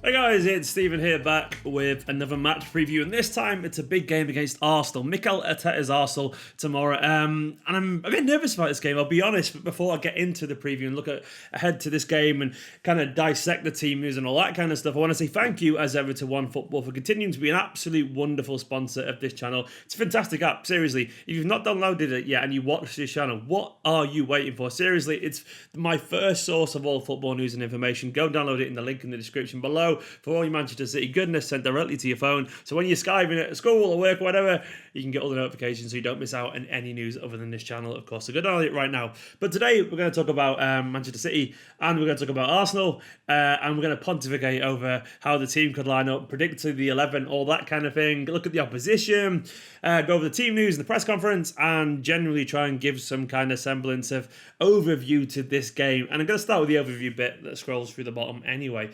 Hey guys, it's Stephen here back with another match preview, and this time it's a big game against Arsenal. Mikel Arteta's Arsenal tomorrow, and I'm a bit nervous about this game, I'll be honest, but before I get into the preview and look ahead to this game and kind of dissect the team news and all that kind of stuff, I want to say thank you as ever to One Football for continuing to be an absolute wonderful sponsor of this channel. It's a fantastic app, seriously. If you've not downloaded it yet and you watch this channel, what are you waiting for? Seriously, it's my first source of all football news and information. Go download it in the link in the description below. For all your Manchester City goodness sent directly to your phone. So when you're skiving at school or work or whatever, you can get all the notifications so you don't miss out on any news other than this channel, of course. So go download it right now. But today we're going to talk about Manchester City, and we're going to talk about Arsenal, and we're going to pontificate over how the team could line up, predict to the 11, all that kind of thing, look at the opposition, go over the team news and the press conference, and generally try and give some kind of semblance of overview to this game. And I'm going to start with the overview bit that scrolls through the bottom anyway.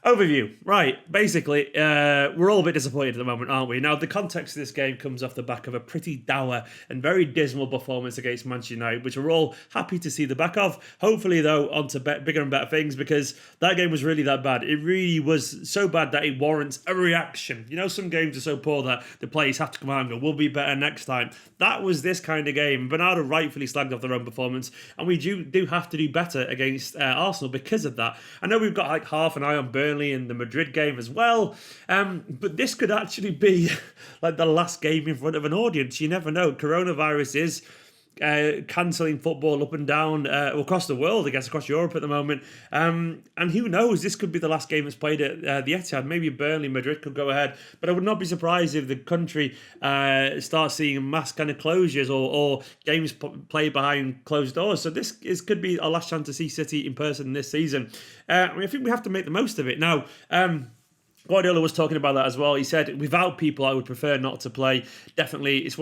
Overview. Right, basically, we're all a bit disappointed at the moment, aren't we? Now, the context of this game comes off the back of a pretty dour and very dismal performance against Manchester United, which we're all happy to see the back of. Hopefully, though, onto bigger and better things, because that game was really that bad. It really was so bad that it warrants a reaction. You know, some games are so poor that the players have to come out and go, we'll be better next time. That was this kind of game. Bernardo rightfully slagged off their own performance, and we do have to do better against Arsenal because of that. I know we've got like half an eye on Burnley in the Madrid game as well, but this could actually be like the last game in front of an audience. You never know. Coronavirus is cancelling football up and down across the world, I guess, across Europe at the moment, and who knows, this could be the last game that's played at the Etihad. Maybe Burnley, Madrid could go ahead, but I would not be surprised if the country starts seeing mass kind of closures or games played behind closed doors. So this could be our last chance to see City in person this season. I think we have to make the most of it now. Guardiola was talking about that as well. He said, without people, I would prefer not to play. Definitely, if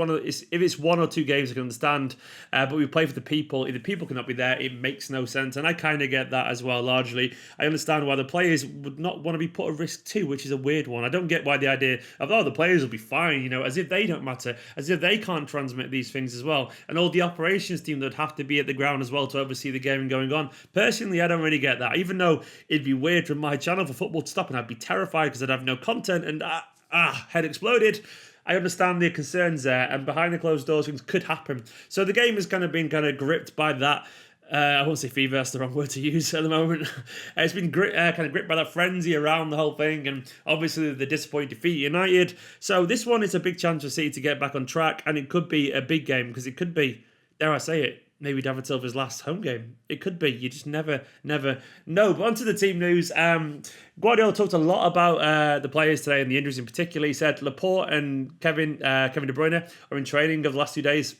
it's one or two games, I can understand. But we play for the people. If the people cannot be there, it makes no sense. And I kind of get that as well, largely. I understand why the players would not want to be put at risk too, which is a weird one. I don't get why the idea of, the players will be fine, as if they don't matter, as if they can't transmit these things as well. And all the operations team that would have to be at the ground as well to oversee the game going on. Personally, I don't really get that. Even though it'd be weird from my channel for football to stop, and I'd be terrified because I'd have no content and head exploded. I understand the concerns there, and behind the closed doors things could happen. So the game has kind of been gripped by that. I won't say fever, that's the wrong word to use at the moment. It's been kind of gripped by that frenzy around the whole thing, and obviously the disappointing defeat United. So this one is a big chance for City to get back on track, and it could be a big game, because it could be, dare I say it, maybe David Silva's last home game. It could be. You just never know. But onto the team news. Guardiola talked a lot about the players today and the injuries in particular. He said Laporte and Kevin De Bruyne are in training over the last 2 days.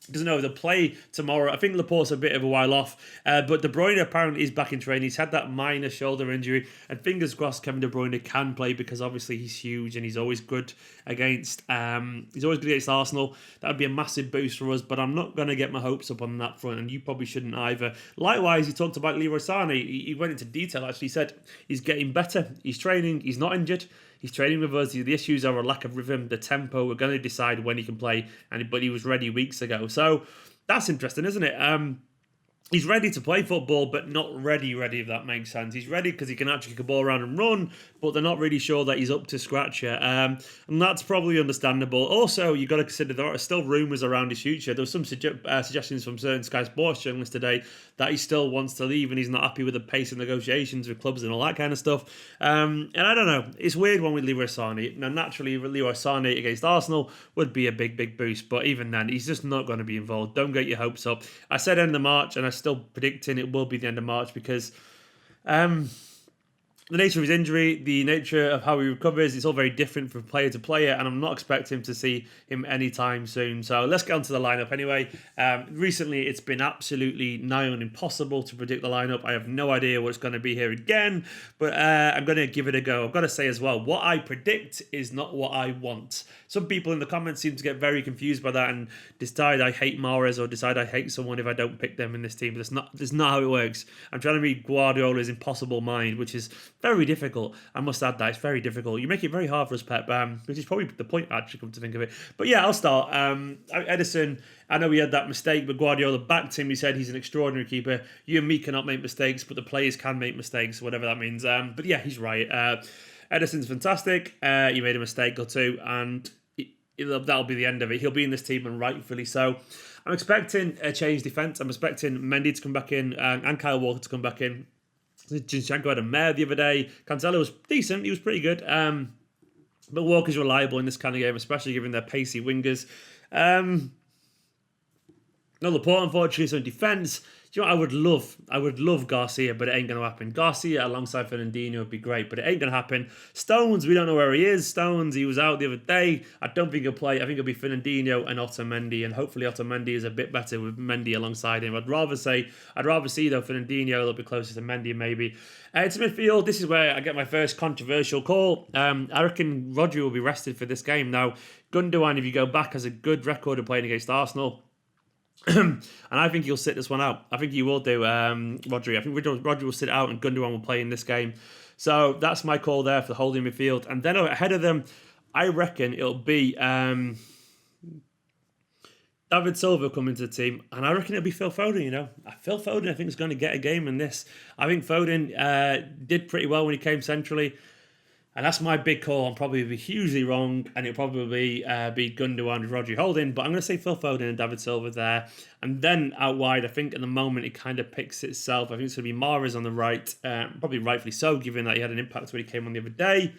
Doesn't know, they'll play tomorrow. I think Laporte's a bit of a while off, but De Bruyne apparently is back in training. He's had that minor shoulder injury, and fingers crossed Kevin De Bruyne can play, because obviously he's huge and he's always good against Arsenal. That would be a massive boost for us, but I'm not going to get my hopes up on that front, and you probably shouldn't either. Likewise, he talked about Leroy Sane. He went into detail, actually. He said he's getting better, he's training, he's not injured. He's training with us. The issues are a lack of rhythm, the tempo. We're going to decide when he can play, but he was ready weeks ago. So that's interesting, isn't it? He's ready to play football, but not ready, if that makes sense. He's ready because he can actually kick a ball around and run, but they're not really sure that he's up to scratch yet. And that's probably understandable. Also, you've got to consider there are still rumours around his future. There were some suggestions from certain Sky Sports journalists today that he still wants to leave and he's not happy with the pace of negotiations with clubs and all that kind of stuff. And I don't know. It's weird one with Leroy Sane. Now, naturally, Leroy Sane against Arsenal would be a big boost, but even then, he's just not going to be involved. Don't get your hopes up. I said end of March, and I still predicting it will be the end of March, because the nature of his injury, the nature of how he recovers, it's all very different from player to player, and I'm not expecting to see him anytime soon. So let's get onto the lineup anyway. Recently, it's been absolutely nigh on impossible to predict the lineup. I have no idea what's going to be here again, but I'm going to give it a go. I've got to say as well, what I predict is not what I want. Some people in the comments seem to get very confused by that and decide I hate Mahrez or decide I hate someone if I don't pick them in this team. But that's not how it works. I'm trying to read Guardiola's impossible mind, which is Very difficult. I must add that. It's very difficult. You make it very hard for us, Pep, which is probably the point, actually, come to think of it. But yeah, I'll start. Ederson, I know he had that mistake, but Guardiola backed him. He said he's an extraordinary keeper. You and me cannot make mistakes, but the players can make mistakes, whatever that means. But yeah, he's right. Ederson's fantastic. He made a mistake or two, and that'll be the end of it. He'll be in this team, and rightfully so. I'm expecting a changed defence. I'm expecting Mendy to come back in and Kyle Walker to come back in. Zinchenko had a mare the other day. Cancelo was decent. He was pretty good. But Walker's reliable in this kind of game, especially given their pacey wingers. No Laporte, unfortunately, so in defence. Do you know what I would love Garcia, but it ain't going to happen. Garcia alongside Fernandinho would be great, but it ain't going to happen. Stones, we don't know where he is. Stones, he was out the other day. I don't think he'll play. I think it'll be Fernandinho and Otamendi, and hopefully Otamendi is a bit better with Mendy alongside him. I'd rather see though Fernandinho a little bit closer to Mendy maybe. To midfield, this is where I get my first controversial call. I reckon Rodri will be rested for this game. Now, Gundogan, if you go back, has a good record of playing against Arsenal. And I think he'll sit this one out. I think he will do, Rodri. I think Rodri will sit out and Gundogan will play in this game. So that's my call there for the holding midfield. And then ahead of them, I reckon it'll be David Silva coming to the team. And I reckon it'll be Phil Foden, Phil Foden, I think, is going to get a game in this. I think Foden did pretty well when he came centrally. And that's my big call. I'll probably be hugely wrong, and it'll probably be Gundogan and Rodri holding. But I'm going to say Phil Foden and David Silva there. And then out wide, I think at the moment it kind of picks itself. I think it's going to be Mahrez on the right, probably rightfully so, given that he had an impact when he came on the other day.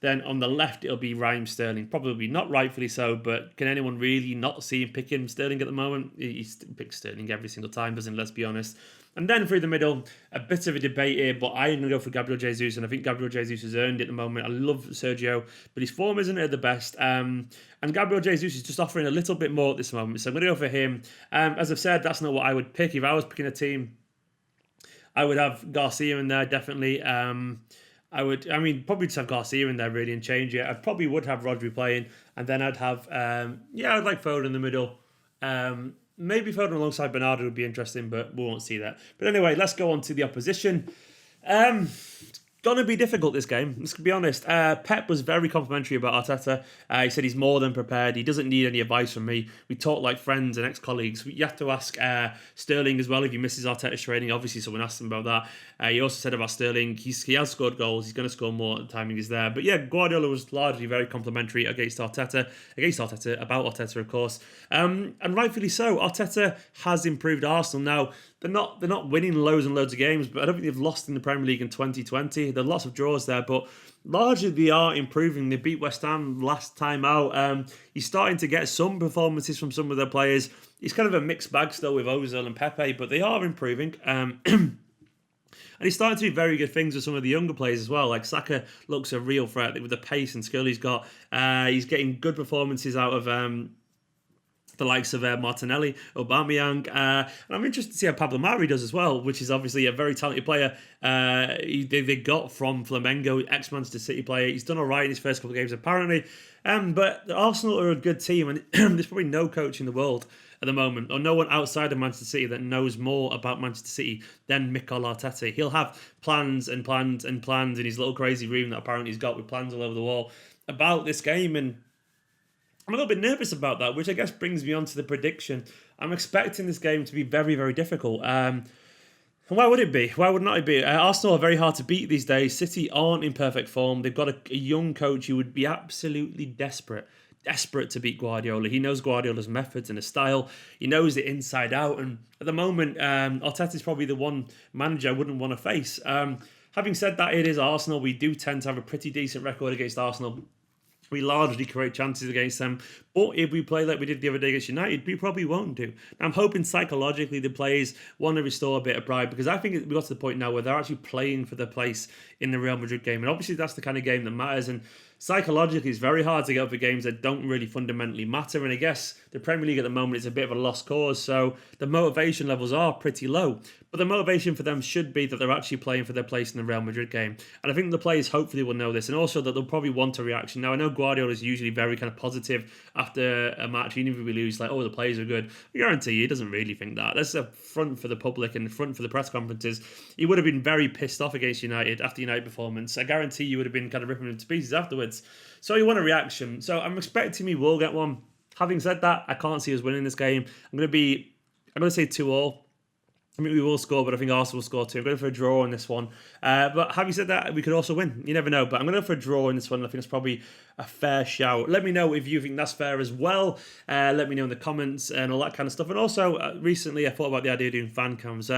Then on the left, it'll be Raheem Sterling. Probably not rightfully so, but can anyone really not see him picking Sterling at the moment? He picks Sterling every single time, doesn't he? Let's be honest. And then through the middle, a bit of a debate here, but I'm going to go for Gabriel Jesus, and I think Gabriel Jesus has earned it at the moment. I love Sergio, but his form isn't at the best. And Gabriel Jesus is just offering a little bit more at this moment, so I'm going to go for him. As I've said, that's not what I would pick. If I was picking a team, I would have Garcia in there, definitely. Probably just have Garcia in there, really, and change it. I probably would have Rodri playing, and then I'd have, I'd like Foden in the middle. Maybe Foden alongside Bernardo would be interesting, but we won't see that. But anyway, let's go on to the opposition. It's going to be difficult, this game. Let's be honest. Pep was very complimentary about Arteta. He said he's more than prepared. He doesn't need any advice from me. We talk like friends and ex-colleagues. You have to ask Sterling as well if he misses Arteta's training. Obviously, someone asked him about that. He also said about Sterling, he has scored goals. He's going to score more. The timing is there. But yeah, Guardiola was largely very complimentary about Arteta, of course. And rightfully so. Arteta has improved Arsenal. Now, they're not winning loads and loads of games, but I don't think they've lost in the Premier League in 2020. There are lots of draws there, but largely they are improving. They beat West Ham last time out. He's starting to get some performances from some of their players. It's kind of a mixed bag still with Ozil and Pepe, but they are improving. And he's starting to do very good things with some of the younger players as well. Like Saka looks a real threat with the pace and skill he's got. He's getting good performances out of the likes of Martinelli, Aubameyang, and I'm interested to see how Pablo Mari does as well, which is obviously a very talented player. They got from Flamengo, ex-Manchester City player. He's done all right in his first couple of games apparently, but Arsenal are a good team, and there's probably no coach in the world at the moment, or no one outside of Manchester City that knows more about Manchester City than Mikel Arteta. He'll have plans and plans and plans in his little crazy room that apparently he's got with plans all over the wall about this game, and I'm a little bit nervous about that, which I guess brings me on to the prediction. I'm expecting this game to be very, very difficult. And why would it be? Why would not it be? Arsenal are very hard to beat these days. City aren't in perfect form. They've got a young coach who would be absolutely desperate to beat Guardiola. He knows Guardiola's methods and his style. He knows it inside out. And at the moment, Arteta's probably the one manager I wouldn't want to face. Having said that, it is Arsenal. We do tend to have a pretty decent record against Arsenal. We largely create chances against them. But if we play like we did the other day against United, we probably won't do. Now, I'm hoping psychologically the players want to restore a bit of pride, because I think we got to the point now where they're actually playing for their place in the Real Madrid game. And obviously that's the kind of game that matters. And psychologically, it's very hard to get up for games that don't really fundamentally matter. And I guess the Premier League at the moment is a bit of a lost cause. So the motivation levels are pretty low. But the motivation for them should be that they're actually playing for their place in the Real Madrid game. And I think the players hopefully will know this. And also that they'll probably want a reaction. Now, I know Guardiola is usually very kind of positive after a match. Even if we lose, like, oh, the players are good. I guarantee you, he doesn't really think that. That's a front for the public and front for the press conferences. He would have been very pissed off against United after United performance. I guarantee you would have been kind of ripping him to pieces afterwards. So you want a reaction. So I'm expecting we will get one. Having said that, I can't see us winning this game. I'm going to say 2-2. I mean, we will score, but I think Arsenal will score too. I'm going for a draw on this one. But having said that, we could also win. You never know. But I'm going to go for a draw in this one. I think it's probably a fair shout. Let me know if you think that's fair as well. Let me know in the comments and all that kind of stuff. And also, recently I thought about the idea of doing fan cams.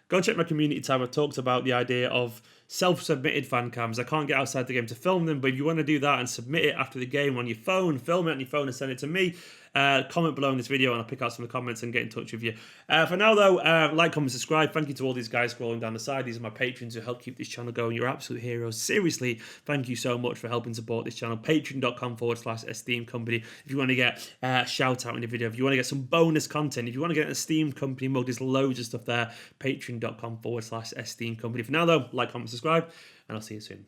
Go check my community tab. I talked about the idea of self-submitted fan cams. I can't get outside the game to film them, but if you want to do that and submit it after the game on your phone, film it on your phone and send it to me, comment below in this video and I'll pick out some of the comments and get in touch with you. For now though, like, comment, subscribe. Thank you to all these guys scrolling down the side. These are my patrons who help keep this channel going. You're absolute heroes. Seriously, thank you so much for helping support this channel. Patreon.com/Esteemed Company. If you want to get a shout out in the video, if you want to get some bonus content, if you want to get an Esteemed Company mug, there's loads of stuff there. Patreon.com/Esteemed Company. For now though, like, comment, subscribe, and I'll see you soon.